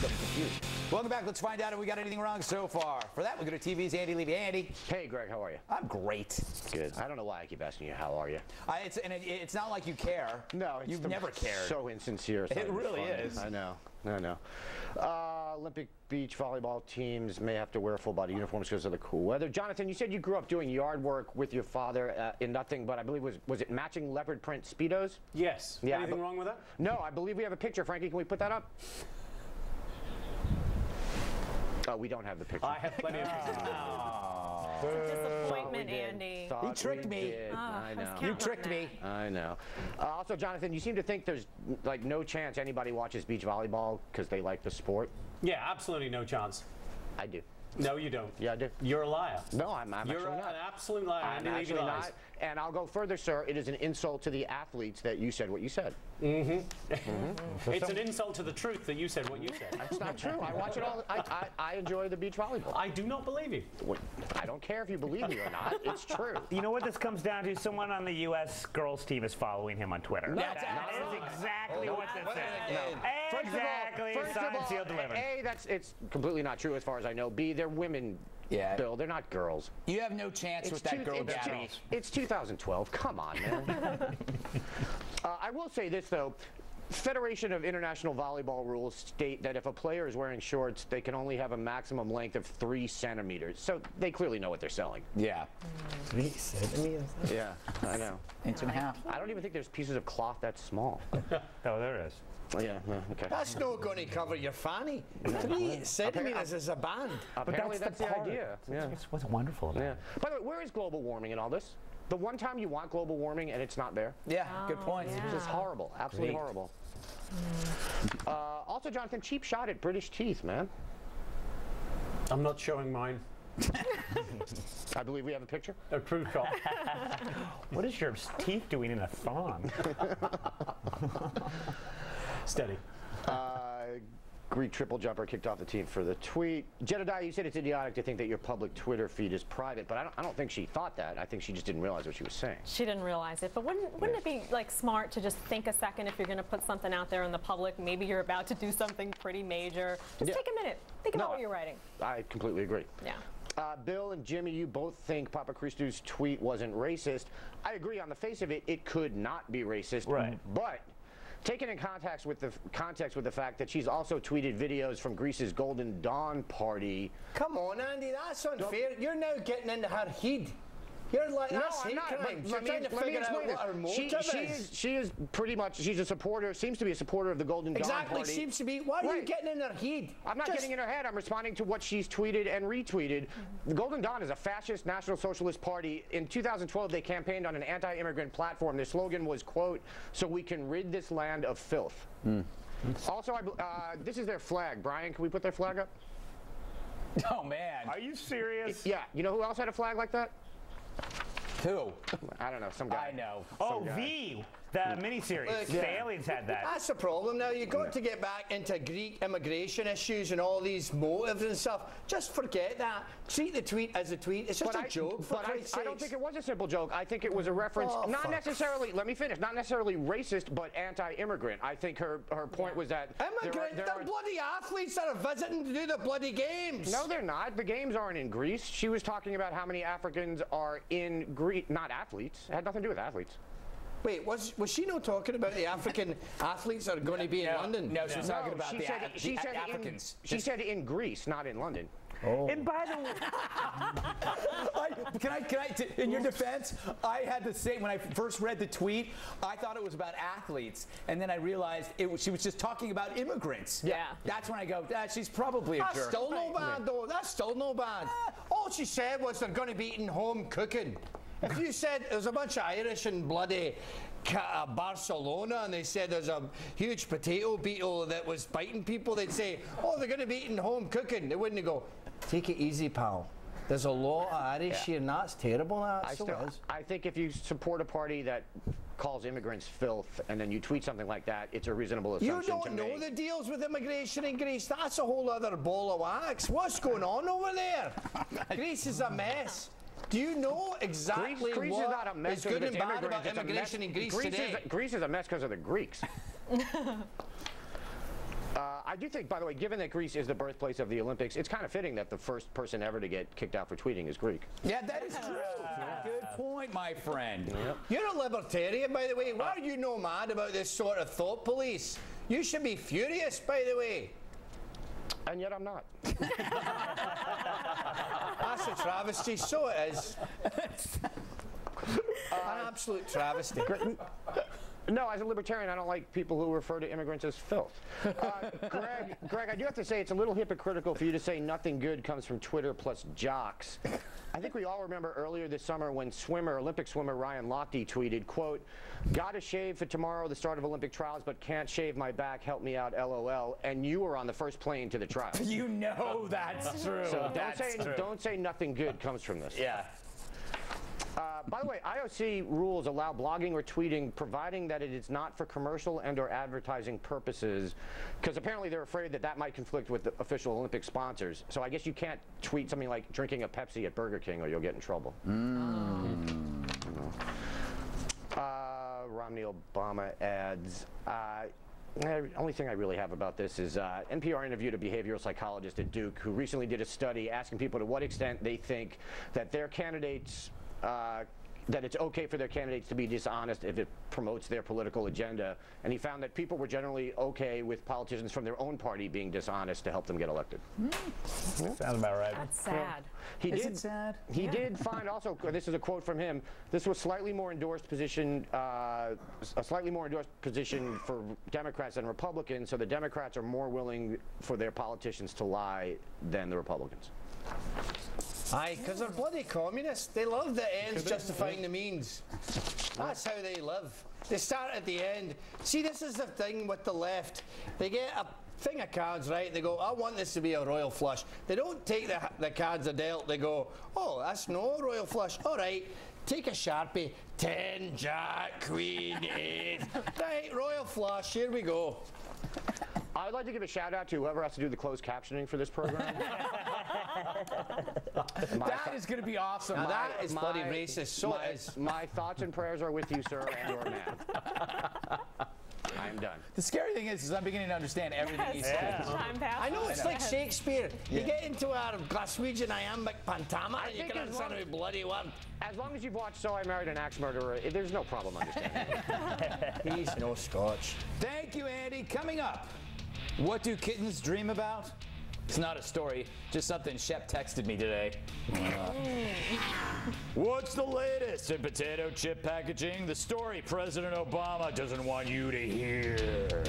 getting confused. Welcome back. Let's find out if we got anything wrong so far. For that, we'll go to TV's Andy Levy. Andy. Hey, Greg, how are you? I'm great. Good. I don't know why I keep asking you, how are you? It's not like you care. No, you've never cared. So insincere. It really is. I know. Olympic beach volleyball teams may have to wear full-body uniforms because of the cool weather. Jonathan, you said you grew up doing yard work with your father in nothing but, I believe, was it matching leopard print Speedos? Yes. Yeah, Anything wrong with that? No, I believe we have a picture. Frankie, can we put that up? Oh, we don't have the picture. I have plenty of pictures. Disappointment, Andy. He tricked me. I know. You tricked me. I know. Also, Jonathan, you seem to think there's like no chance anybody watches beach volleyball because they like the sport. Yeah, absolutely no chance. I do. No, you don't. Yeah, I do. You're a liar. No, I'm actually You're not. an absolute liar. I'm Andy Levy actually lies. not. And I'll go further, sir. It is an insult to the athletes that you said what you said. It's an insult to the truth that you said what you said. That's not true. I watch it all. I enjoy the beach volleyball. I do not believe you. I don't care if you believe me or not. It's true. You know what this comes down to? Someone on the U.S. girls team is following him on Twitter. That is exactly what this is. Exactly. Signed, sealed, delivered. A, it's completely not true as far as I know. B, they're women. Yeah. Bill, they're not girls. You have no chance with that girl, Gabby. It's 2012. Come on, man. I will say this, though. Federation of International Volleyball rules state that if a player is wearing shorts, they can only have a maximum length of 3 centimeters. So they clearly know what they're selling. Yeah. 3 centimeters? Yeah, I know. Inch and a half. I don't even think there's pieces of cloth that small. Oh, there is. Yeah, okay. That's not going to cover your fanny. 3 centimeters is a band. Apparently that's the idea. Yeah. That's what's wonderful about it. By the way, where is global warming in all this? The one time you want global warming and it's not there? Yeah, good point. Yeah. It's just horrible. Absolutely horrible. Also, Jonathan, cheap shot at British teeth, man. I'm not showing mine. I believe we have a picture. A crude shot. What is your teeth doing in a thong? Steady. Greek triple jumper kicked off the team for the tweet. Jedediah, you said it's idiotic to think that your public Twitter feed is private, but I don't think she thought that. I think she just didn't realize what she was saying. She didn't realize it, but wouldn't it be like smart to just think a second if you're going to put something out there in the public? Maybe you're about to do something pretty major. Just take a minute. Think about what you're writing. I completely agree. Yeah. Bill and Jimmy, you both think Papa Christo's tweet wasn't racist. I agree. On the face of it, it could not be racist. Right. But taken in context with the fact that she's also tweeted videos from Greece's Golden Dawn party. Come on, Andy, that's unfair. You're now getting into her head. You're like, that's hate crimes. You're trying to figure out what her motive is. She is pretty much, she's a supporter, seems to be a supporter of the Golden Dawn party. Exactly, seems to be. Why are you getting in her head? I'm not getting in her head. I'm responding to what she's tweeted and retweeted. The Golden Dawn is a fascist National Socialist party. In 2012, they campaigned on an anti-immigrant platform. Their slogan was, quote, "So we can rid this land of filth." Also, this is their flag. Brian, can we put their flag up? Oh, man. Are you serious? Yeah. You know who else had a flag like that? Who? I don't know. Some guy. I know. Oh, V, the miniseries. Look, The aliens had that. That's the problem now. You've got to get back into Greek immigration issues and all these motives and stuff. Just forget that. Treat the tweet as a tweet. It's just a joke, for Christ's sakes. I don't think it was a simple joke. I think it was a reference, not necessarily, let me finish, not necessarily racist, but anti-immigrant. I think her point was that... Immigrant? They're bloody athletes that are visiting to do the bloody games. No, they're not. The games aren't in Greece. She was talking about how many Africans are in Greece, not athletes. It had nothing to do with athletes. Wait, was she not talking about the African athletes that are going to be in London? No, she was talking about the Africans. She said in Greece, not in London. Oh. And by the way, Can I, in your defense, I had the same, when I first read the tweet, I thought it was about athletes, and then I realized she was just talking about immigrants. Yeah. That's when I go, she's probably a That's jerk. still no bad, though. That's still no bad. All she said was they're going to be eating home cooking. If you said there's a bunch of Irish in bloody Barcelona and they said there's a huge potato beetle that was biting people, they'd say, oh, they're going to be eating home cooking. They wouldn't go, take it easy, pal. There's a lot of Irish here, and that's terrible. I think if you support a party that calls immigrants filth and then you tweet something like that, it's a reasonable assumption to make. You don't know the deals with immigration in Greece. That's a whole other ball of wax. What's going on over there? Greece is a mess. Do you know exactly Greece what is not a mess is good and bad about immigration in Greece today? Greece is a mess because of the Greeks. I do think, by the way, given that Greece is the birthplace of the Olympics, it's kind of fitting that the first person ever to get kicked out for tweeting is Greek. Yeah, that is true. Good point, my friend. Yep. You're a libertarian, by the way. Why are you no mad about this sort of thought police? You should be furious, by the way. And yet I'm not. That's a travesty. So it is. An absolute travesty. No, as a libertarian, I don't like people who refer to immigrants as filth. Greg, I do have to say it's a little hypocritical for you to say nothing good comes from Twitter plus jocks. I think we all remember earlier this summer when Olympic swimmer Ryan Lochte tweeted, quote, "Got a shave for tomorrow, the start of Olympic trials, but can't shave my back, help me out, LOL." And you were on the first plane to the trials. You know that's true. So That's true. don't say nothing good comes from this. Yeah. By the way, IOC rules allow blogging or tweeting, providing that it is not for commercial and/or advertising purposes, because apparently they're afraid that that might conflict with the official Olympic sponsors. So I guess you can't tweet something like drinking a Pepsi at Burger King, or you'll get in trouble. Romney Obama ads. The only thing I really have about this is NPR interviewed a behavioral psychologist at Duke who recently did a study asking people to what extent they think that their candidates that it's okay for their candidates to be dishonest if it promotes their political agenda. And he found that people were generally okay with politicians from their own party being dishonest to help them get elected. Sounds about right. That's sad. Is it sad? He did find also, this is a quote from him, this was a slightly more endorsed position for Democrats than Republicans, so the Democrats are more willing for their politicians to lie than the Republicans. Aye, because they're bloody communists. They love the ends justifying the means. That's how they live. They start at the end. See, this is the thing with the left. They get a thing of cards, right? They go, I want this to be a royal flush. They don't take the cards they're dealt. They go, oh, that's no royal flush. All right, take a Sharpie. 10, Jack, Queen, 8. Right, royal flush. Here we go. I'd like to give a shout out to whoever has to do the closed captioning for this program. That is going to be awesome. Now that is bloody racist. So it is. My thoughts and prayers are with you, sir, and your man. I am done. The scary thing is I'm beginning to understand everything he says. Time passes. I know, it's like Shakespeare. You get into our Glaswegian iambic pentameter and you can understand every bloody word. As long as you've watched So I Married an Axe Murderer, there's no problem understanding it. He's no Scotch. Thank you, Andy. Coming up, what do kittens dream about? It's not a story, just something Shep texted me today. What's the latest in potato chip packaging? The story President Obama doesn't want you to hear.